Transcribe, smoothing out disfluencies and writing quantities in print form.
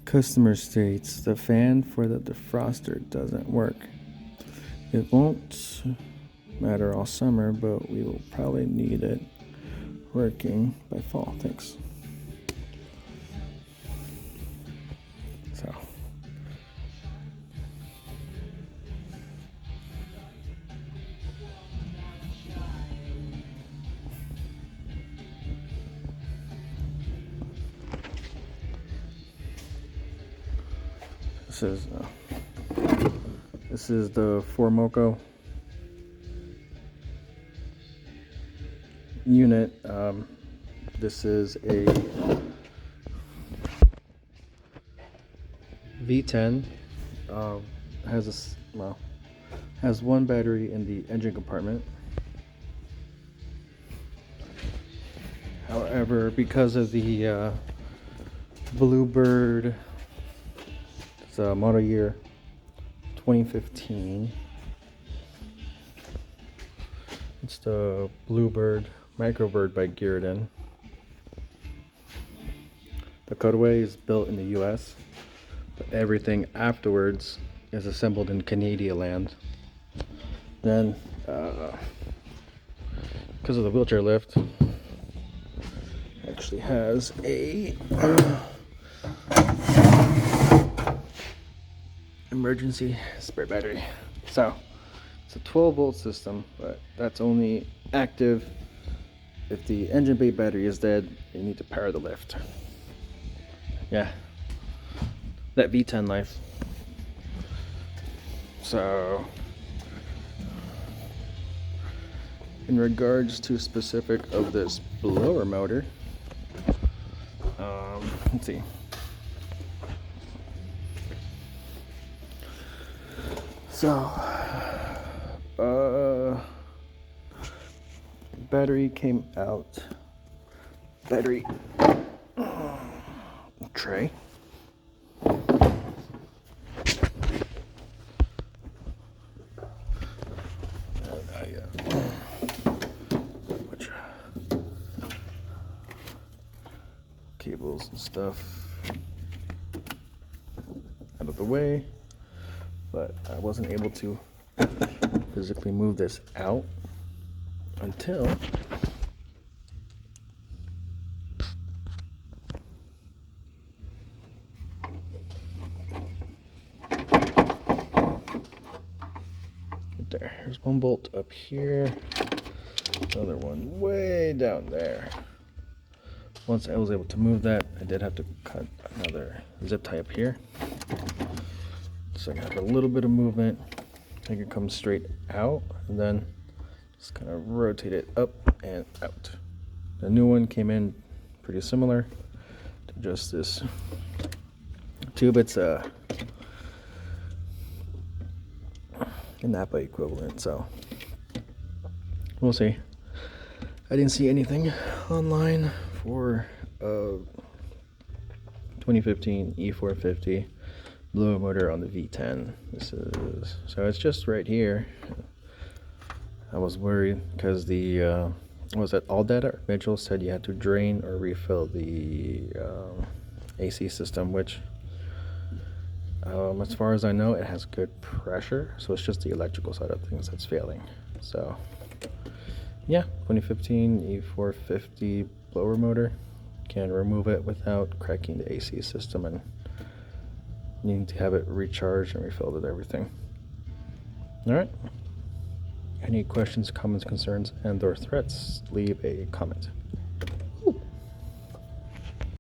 Customer states the fan for the defroster doesn't work. It won't matter all summer, but we will probably need it working by fall. Thanks. So this is the Formoco unit. This is a V10. Has one battery in the engine compartment. However, because of the Bluebird, it's a model year 2015. It's the Bluebird Microbird by Gearden. The cutaway is built in the US, but everything afterwards is assembled in Canadian land. Then, because of the wheelchair lift, actually has a emergency spare battery. So it's a 12-volt system, but that's only active if the engine bay battery is dead. You need to power the lift. Yeah, that V10 life. So in regards to specific of this blower motor, let's see. So battery came out, battery tray. Cables and stuff out of the way, but I wasn't able to physically move this out until there. There's one bolt up here, another one way down there. Once I was able to move that, I did have to cut another zip tie up here, so I have a little bit of movement. I can come straight out and then just kind of rotate it up and out. The new one came in pretty similar to just this tube. It's a Napa equivalent, so we'll see. I didn't see anything online for 2015 E450 blower motor on the V10. So it's just right here. I was worried because the was that ALLDATA or Mitchell said you had to drain or refill the AC system, which as far as I know, it has good pressure, so it's just the electrical side of things that's failing. So yeah, 2015 E450 blower motor. Can remove it without cracking the AC system and needing to have it recharged and refilled with everything. Alright. Any questions, comments, concerns, and or threats, leave a comment.